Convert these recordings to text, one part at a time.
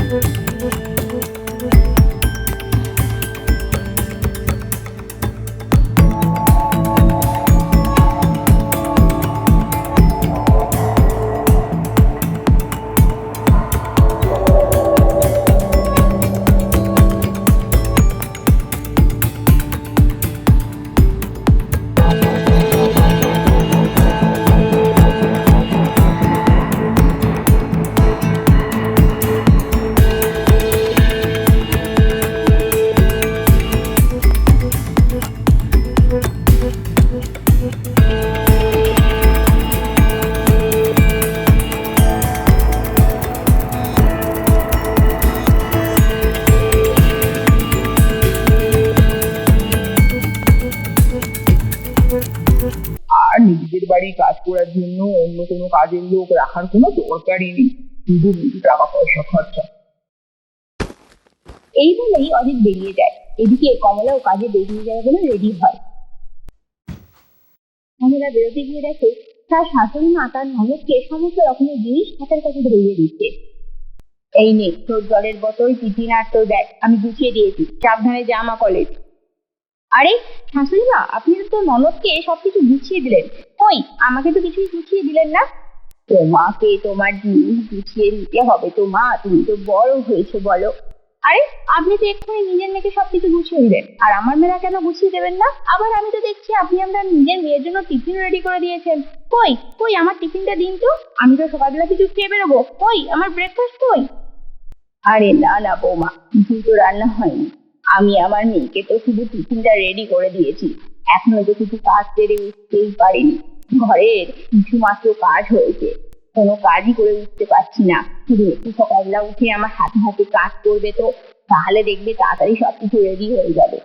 আর নিজেদের বাড়ি কাজ করার জন্য অন্য কোনো কাজের লোক রাখার কোনো দরকারই নেই, শুধু টাকা পয়সা খরচা। এই বলেই অজিত বেরিয়ে যায়। এদিকে কমলাও কাজে বেরিয়ে যাবে বলে রেডি হয়। কমলা বেরোতে গিয়ে দেখে তার শাশুড়ি মা তার ননদকে সমস্ত রকমের জিনিস হাতের কাছে ধরিয়ে দিচ্ছে। এই নে তোর জলের বোতল, টিফিন আর তোর ব্যাগ আমি গুছিয়ে দিয়েছি, সাবধানে যা মা কলেজ। আরে শাশুড়ি মা, আপনি তো ননদকে সবকিছু গুছিয়ে দিলেন, কই আমাকে তো কিছুই গুছিয়ে দিলেন না। তোমাকে তোমার জিনিস গুছিয়ে দিতে হবে তো মা, তুমি তো বড় হয়েছো বলো। আরে আপনি তো এক্ষুনি নিজের মেয়েকে সবকিছু গুছিয়ে দিলেন, আর আমার মেয়েরা কেন গুছিয়ে দেবেন না? আবার আমি তো দেখছি আপনি আপনার নিজের মেয়ের জন্য টিফিন রেডি করে দিয়েছেন। কই কই আমার টিফিনটা দিন তো, আমি তো সকালবেলা কিছু খেয়ে বেরোবো, কই আমার ব্রেকফাস্ট কই? আরে না না বৌমা, টিফিন তো রান্না হয়নি, আমি আমার মেয়েকে তো শুধু টিফিনটা রেডি করে দিয়েছি, এখনো তো কিছু কাজ সেরে উঠতেই পারিনি, ঘরের কিছু মাত্র কাজ হয়েছে, কোনো কাজই করে উঠতে পারছি না। শুধু একটু সকালবেলা উঠে আমার হাতে হাতে কাজ করবে তো, তাহলে দেখবে তাড়াতাড়ি সবকিছু রেডি হয়ে যাবে।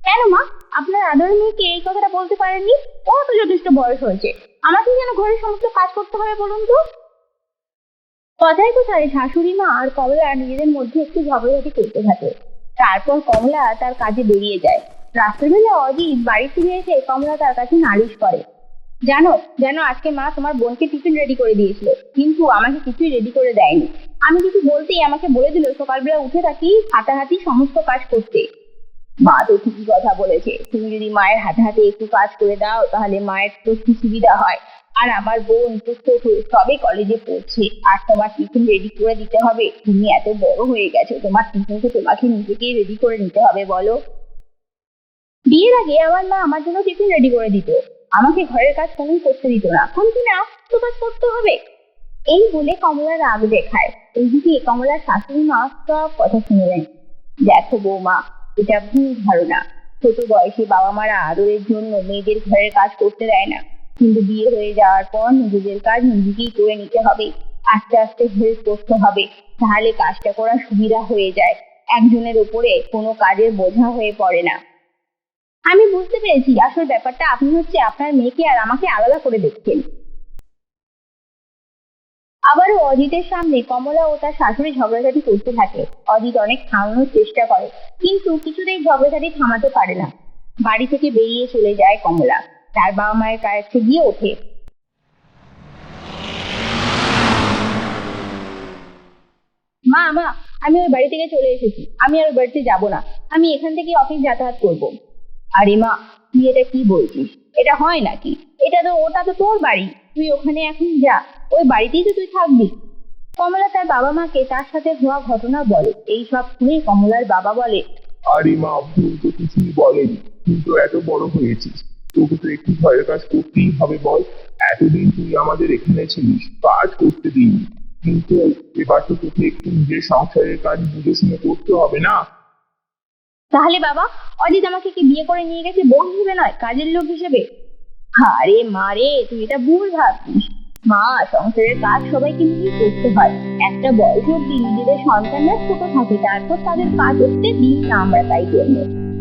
কেন মা, আপনার আদরের মেয়েকে এই কথাটা বলতে পারেননি? ও তো যথেষ্ট বয়স হয়েছে, আমাকে কেন ঘরের সমস্ত কাজ করতে হবে বলুন তো? কথায় কথায় শাশুড়ি মা আর কমলা নিজেদের মধ্যে একটু ঝগড়াঝাটি করতে থাকে। তারপর কমলা তার কাজে বেরিয়ে যায়। রাত্রিবেলা অজিত বাড়ি ফিরে এসে কমলা তার কাছে নালিশ করে, জানো জানো আজকে মা তোমার বোনকে টিফিন রেডি করে দিয়েছিল, কিন্তু আমাকে কিছুই রেডি করে দেয়নি। আমি কিছু বলতেই আমাকে বলে দিল সকালবেলা উঠে থাকি হাতাহাতি সমস্ত কাজ করতে। মা তো ঠিকই কথা বলেছে, তুমি যদি মায়ের হাতে হাতে একটু কাজ করে দাও তাহলে মায়ের তো কি সুবিধা হয়। আর আমার বোন তো ছোট, সবে কলেজে পড়ছে, আর তোমার টিফিন রেডি করে দিতে হবে? তুমি এত বড় হয়ে গেছো, তোমার টিফিন তো তোমাকে নিজেকেই রেডি করে নিতে হবে বলো। বিয়ের আগে আমার মা আমার জন্য টিফিন রেডি করে দিত, আমাকে ঘরের কাজ কোনোই করতে দিত না, এখন কি না তো কাজ করতে হবে? এই বলে কমলা রাগ দেখায়। এইদিকে কমলার শাশুড়ি মা সব কথা শুনে নেন। দেখো বৌমা, এটা ভুল ধারণা, ছোট বয়সে বাবা মারা আদরের জন্য মেয়েদের ঘরের কাজ করতে দেয় না, কিন্তু বিয়ে হয়ে যাওয়ার পর নিজেদের কাজ নিজেকেই করে নিতে হবে, আস্তে আস্তে হেল্প করতে হবে, তাহলে কাজটা করা সুবিধা হয়ে যায়, একজনের উপরে কোনো কাজের বোঝা হয়ে পড়ে না। আমি বুঝতে পেরেছি, আসল ব্যাপারটা আপনি হচ্ছে আপনার মেয়েকে আর আমাকে আলাদা করে দেখছেন। আবারও অজিতের সামনে কমলা ও তার শাশুড়ি ঝগড়াঝাটি করতে থাকে। অজিত অনেক থামানোর চেষ্টা করে, কিন্তু কিছুতেই ঝগড়াঝাটি থামাতে পারে না। বাড়ি থেকে বেরিয়ে চলে যায় কমলা, তার বাবা মায়ের কাছে গিয়ে ওঠে। মা মা, আমি ওই বাড়ি থেকে চলে এসেছি, আমি আর ওই বাড়িতে যাবো না, আমি এখান থেকে অফিস যাতায়াত করব। আরে মা, তুই এটা কি বলছিস? এটা হয় নাকি? ওটা তো তোর বাড়ি, তুই ওখানে এখন যা, ওই বাড়িতেই তো তুই থাকবি। কমলা তার বাবা মাকে তার সাথে হওয়া ঘটনা বলে। এই সব শুনে কমলার বাবা বলে, আরে মা, ভুল তো কিছুই বলেনি, কিন্তু এত বড় হয়েছিস, তোকে তো একটু ঘরের কাজ করতেই হবে বল। এতদিন তুই আমাদের এখানে ছিলিস, কাজ করতে দিইনি, কিন্তু এবার তো তোকে একটু নিজের সংসারের কাজ বুঝে শুনে করতে হবে না? তাহলে বাবা, অজিত আমাকে কি বিয়ে করে নিয়ে গেছে বোন হিসেবে নয়, কাজের লোক হিসেবে? আরে মা রে, তুই এটা ভুল ভাবছিস। মা, সংসারের কাজ সবাইকে মিলেই করতে হয়। একটা বয়স অব্দি নিজেদের সন্তানরা ছোট থাকে, তারপর তাদের কাজ করতে দিই না আমরা, তাই জন্য।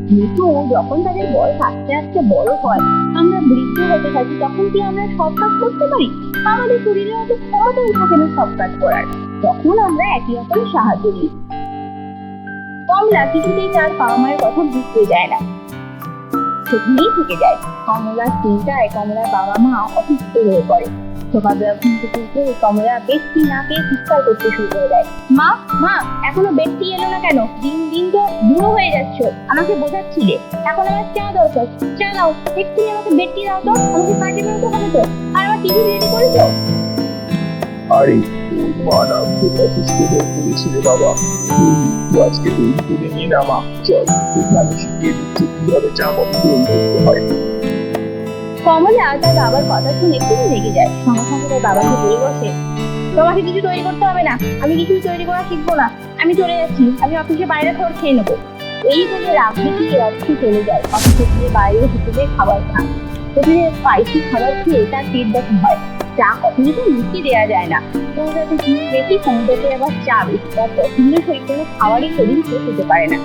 কিন্তু যখন তাদের বয়স আস্তে আস্তে বড় হয়, আমরা বৃদ্ধ হতে থাকি, তখন কি আমরা সব কাজ করতে পারি? আমাদের শরীরে অত ক্ষমতাই থাকে না সব কাজ করার, তখন আমরা একে অপরের সাহায্য নিই। কমলা কিছুতেই তার বাবা মায়ের কথা বুঝতে যায় না, সেখানেই থেকে যায়। কমলার চিন্তায় কমলার বাবা মা অসুস্থ হয়ে পড়ে। সকালবেলা ঘুম থেকে উঠে কমলা বেশি না পেয়ে চিৎকার করতে শুরু করে দেয়। মা মা, এখনো বেডটি এলো না কেন? দিন দিন তো বুড়ো হয়ে যাচ্ছ, আমাকে বোঝাচ্ছিলে। এখন আমার চা দরকার, চা দাও, এক্ষুনি আমাকে বেডটি দাও তো, আমাকে কাজে বেরোতে হবে তো। আর আমার টিভি রেডি করেছো? আরে তোর মা না খুব অসুস্থ হয়ে পড়েছিল বাবা, তুই আজকে তৈরি করে নিয়ে না মা। চল তোকে আমি শিখিয়ে দিচ্ছি কিভাবে জামা তৈরি করতে হয়। কমলা তার বাবার কথা শুনে খুবই রেগে যায়। সঙ্গে সঙ্গে তার বাবাকে বলে বসে, তোমাকে কিছু তৈরি করতে হবে না, আমি কিছু তৈরি করা শিখবো না, আমি চলে যাচ্ছি, আমি অফিসে বাইরে খাবার খেয়ে নেবো। এই বলে রাখলে গিয়ে অফিসে চলে যায়। অফিসে গিয়ে বাইরে হোটেলে খাবার খান। হোটেলে স্পাইসি খাবার খেয়ে তার পেট ব্যথা হয়। চা কখনই তো মুখে দেওয়া যায় না, সমুদ্রতে ঘুম বেশি, সমুদ্রতে আবার চা বেশি, তার পছন্দের সই কোনো খাবারই শরীর খেতে পারে না।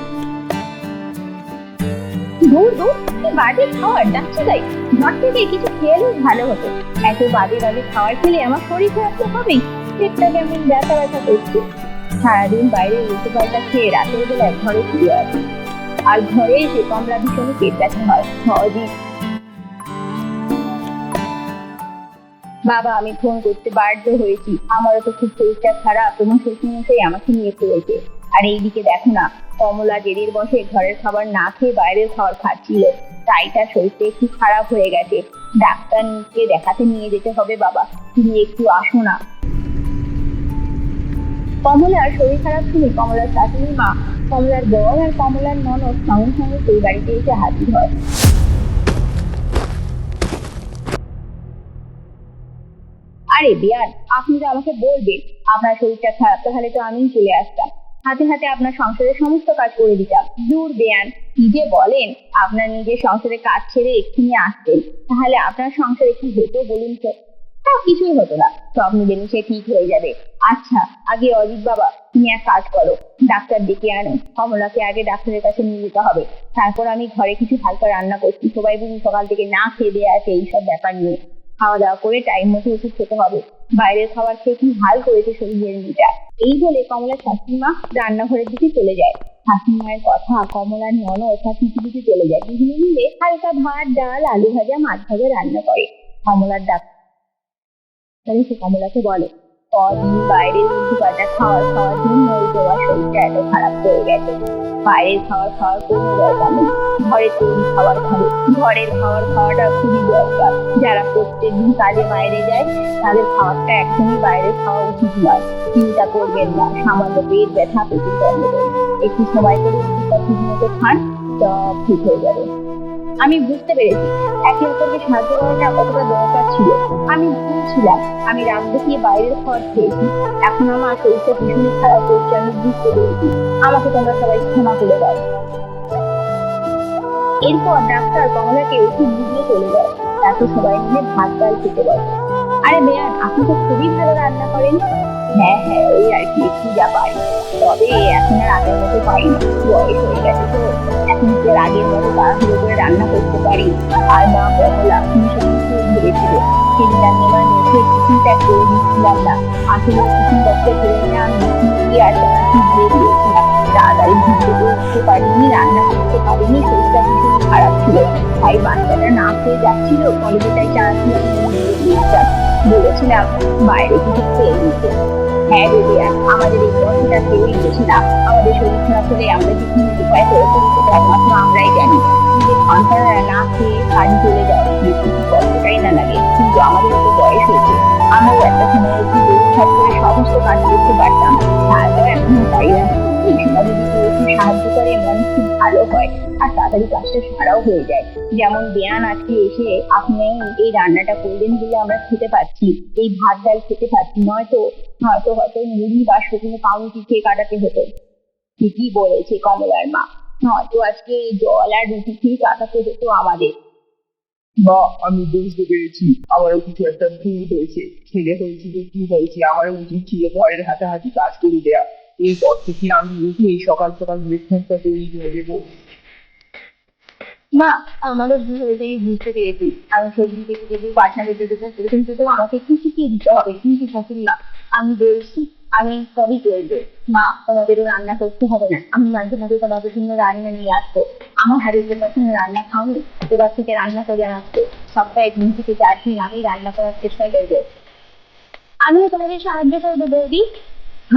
দূর দূর, কি বাজে খাবার, যাচ্ছে তাই ঘর থেকে কিছু খেলেও ভালো হতো। এত বাজে বাজে খাবার খেলে আমার শরীর খারাপ তো হবেই, পেটটা কেমন ব্যথা ব্যথা করছে। সারাদিন বাইরে উল্টো পাল্টা খেয়ে রাতের বেলায় ঘরে ফিরে আসে। আর ঘরে এসে কমলা ভীষণ পেট ব্যথা হয়। সহজেই বাবা, আমি ফোন করতে বাধ্য হয়েছি, আমারও তো খুব শরীরটা খারাপ, তোমার শ্বশুরমশাই আমাকে নিয়ে পড়েছে। আর এইদিকে দেখো না, কমলা জেদের বসে ঘরের খাবার না খেয়ে বাইরের খাবার খাচ্ছিল, তাই তার শরীরটা একটু খারাপ হয়ে গেছে। ডাক্তারকে দেখাতে নিয়ে যেতে হবে বাবা, তুমি একটু আসো না। কমলার শরীর খারাপ শুনে কমলার শাশুড়ি মা, কমলার বর আর কমলার ননদ সঙ্গে সঙ্গে সেই বাড়িতে এসে হাজির হয়। আরে বিয়ান, আপনি তো আমাকে বলবেন আপনার শরীরটা খারাপ, তাহলে তো আমিই চলে আসতাম, হাতে হাতে আপনার সংসারের সমস্ত কাজ করে দিতাম। দূর বেয়ান, কি যে বলেন, আপনার নিজের সংসারের কাজ ছেড়ে এক্ষুনি আসতেন, তাহলে আপনার সংসারে কি হতো বলুন তো? তা কিছুই হতো না, সব মিলেমিশে ঠিক হয়ে যাবে। আচ্ছা, আগে অজিত বাবা, তুমি এক কাজ করো, ডাক্তার ডেকে আনো, কমলাকে আগে ডাক্তারের কাছে নিয়ে যেতে হবে। তারপর আমি ঘরে কিছু হালকা রান্না করছি, সবাই বুঝি সকাল থেকে না খেয়ে দিয়ে আছে এইসব ব্যাপার নিয়ে। খাওয়া দাওয়া করে টাইম মতো ওষুধ খেতে হবে, বাইরের খাবার খেয়ে কি হাল করেছে শরীরের মেয়েটা। এই বলে কমলার শাশুড়িমা রান্নাঘরের দিকে চলে যায়। শাশুড়িমায়ের কথা কমলার ননদ তার পিছু পিছু চলে যায়। দুজনে মিলে হালকা ভাত, ডাল, আলু ভাজা, মাছ ভাজা রান্না করে। কমলার ডাক্তার এসে কমলাকে বলে, কদিন বাইরের উল্টো পাল্টা খাবার খাওয়ার জন্য তোমার শরীরটা এত খারাপ হয়ে গেছে। বাইরের খাবার খাওয়ার কোনো দরকার নেই, ঘরের তৈরি খাবার খাবে। ঘরের খাবার খাওয়াটা খুবই দরকার। যারা প্রত্যেকদিন কাজে বাইরে যায় তাদের খাবারটা একদমই বাইরে খাওয়া উচিত নয়। চিন্তা করবেন না, সামান্য পেট ব্যথা, পেটের গন্ডগোল, একটু সময় করে ওষুধটা ঠিক মতো খান, সব ঠিক হয়ে যাবে। আমি বুঝতে পেরেছি একে অপরকে সাহায্য করাটা কতটা দরকার ছিল। আমি ভুল ছিলাম, আমি রাগ দেখিয়ে বাইরের খাবার খেয়েছি। এখন আমার শরীরটা ভীষণ খারাপ করছে, আমি বুঝতে পেরেছি। আমাকে তোমরা সবাই ক্ষমা করে দাও। এরপর ডাক্তার কমলাকে ওষুধ বুঝিয়ে চলে যায়। তারপর সবাই মিলে ভাত ডাল খেতে বসে। আরে বেয়ান, আপনি তো খুবই ভালো রান্না করেন। হ্যাঁ হ্যাঁ, ওই আর কি, একটু যা পারি, তবে এখন আর আগের মতো পারি না, বয়স হয়ে গেছে তো। এখন যে আগের মতো তাড়াহুড়ো করে রান্না করতে পারি। আর মা কমলা তুমি সেদিন খুব ভেবেছিল, সেদিন আমি আমার মুখে টিফিন প্যাক করে দিচ্ছিলাম না, আসলে টিফিন প্যাকটা করে নিয়ে আমি দিয়ে আর চানাচুর দিয়ে দিয়েছিলাম। তাড়াতাড়ি ঘুম থেকে উঠতে পারিনি, রান্না করতে পারিনি, শরীরটা ভীষণ খারাপ ছিল। তাই বাচ্চাটা না খেয়ে যাচ্ছিল, কলেজে তাই চানাচুর আমি দিয়ে দিয়েছিলাম, বলেছিলাম বাইরে কিছু খেয়ে নিতে। হ্যাঁ রে বেয়ান, আমাদের এই বয়সটা কেউই বোঝে না। আমাদের শরীর খারাপ হলে আমরা যে কি উপায় করে করতে একমাত্র আমরাই জানি। নিজের সন্তানরা না খেয়ে কাজে চলে যায়, কিছু কষ্টটাই না লাগে। কিন্তু আমাদের তো বয়স হয়েছে, আমরাও একটা সময় একটু দৌড়ঝাঁপ করে সমস্ত কাজ করতে পারতাম, তারপর এখনো পারি না। এই সময় যদি কেউ একটু সাহায্য করে মন খুব ভালো হয়, আর তাড়াতাড়ি কাজটা সারাও হয়ে যায়। যেমন বেয়ান আজকে এসে আপনি এই রান্নাটা করলেন বলে আমরা খেতে পাচ্ছি, এই ভাত ডাল খেতে পাচ্ছি, নয়তো হয়তো মুড়ি বা শুকনো পাউরুটি খেয়ে কাটাতে হতো। ঠিকই বলেছে কমলার মা, নয়তো আজকে জল আর রুটি খেয়ে কাটাতে হতো আমাদের। বা আমি বুঝতে পেরেছি আমারও কিছু একটা ভুল হয়েছে, ছেলে হয়েছে যে কি হয়েছে, আমারও উচিত ছিল ঘরের হাতাহাতি কাজ করে দেয়া। এরপর থেকে আমি উঠেই সকাল সকাল ব্রেকফাস্টটা তৈরি করে দেবো। মা, আমারও ভুল হয়েছে, বুঝতে পেরেছি। আমি সেদিন থেকে যদি পার্টনারের দিতে তো আমাকে একটু শিখিয়ে দিতে হবে, কিন্তু শাশুড়ি মা, আমি বলছি আমি সবই করবো। মা, তোমাদেরও রান্না করতে হবে না, আমি মাঝে মাঝে তোমাদের জন্য রান্না নিয়ে আসবো। আমার হাতের যে পছন্দ রান্না খাওনি, এবার থেকে রান্না করে আসতো। সপ্তাহে 3 থেকে 4 দিন আমি রান্না করার চেষ্টা করবো। আমিও তোমাকে সাহায্য করবো বৌদি।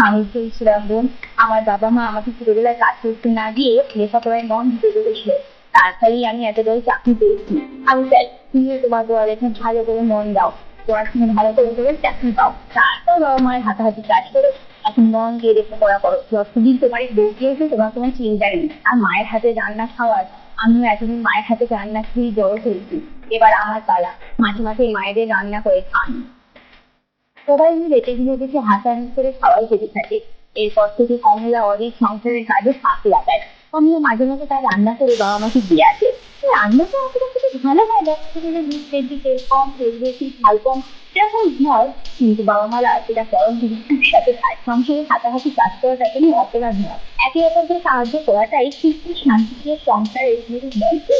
আমি চেয়েছিলাম বোন, আমার বাবা মা আমাকে ছোটবেলায় কাজ করতে না দিয়ে লেখাপড়ায় মন দিতে পেরেছিল, তার ফলেই আমি এতটাই চাকরি পেয়েছি। আমি চাই তুমিও তোমার পড়ালেখায় ভালো করে মন দাও, পড়াশোনা ভালো করে করে চাকরি পাও, তারপর বাবা মায়ের হাতাহাতি কাজ করে এখন মন দিয়ে লেখাপড়া করো। যতদিন তোমার এই বউকে এসে তোমার কোনো চিন্তা নেই। আর মায়ের হাতে রান্না খাওয়ার, আমিও এতদিন মায়ের হাতে রান্না খেয়ে বড় হয়েছি, এবার আমার পালা মাঝে মাঝে মায়েদের রান্না করে খান। সবাই মিলে টেবিলে বসে হাসাহাসি করে খাওয়াই খেতে থাকে। এরপর থেকে কমলা অনেক সংসারের কাজে ফাঁক লাগায়। আমিও মাঝে মাঝে তার রান্না করে বাবা মাকে দিয়ে আসে। রান্না তো আমাদের কাছে ভালো হয় না, তেল কম, তেল বেশি, ঝাল কম এরকম হয়, কিন্তু বাবা মারা সেটা গরম জিনিসের সাথে খায়। সংসারে হাতাহাতি কাজ করাটা কোনো অপরাধ নয়, একে অপরকে সাহায্য করাটাই সুখী শান্তিতে সংসারের মূল মন্ত্র।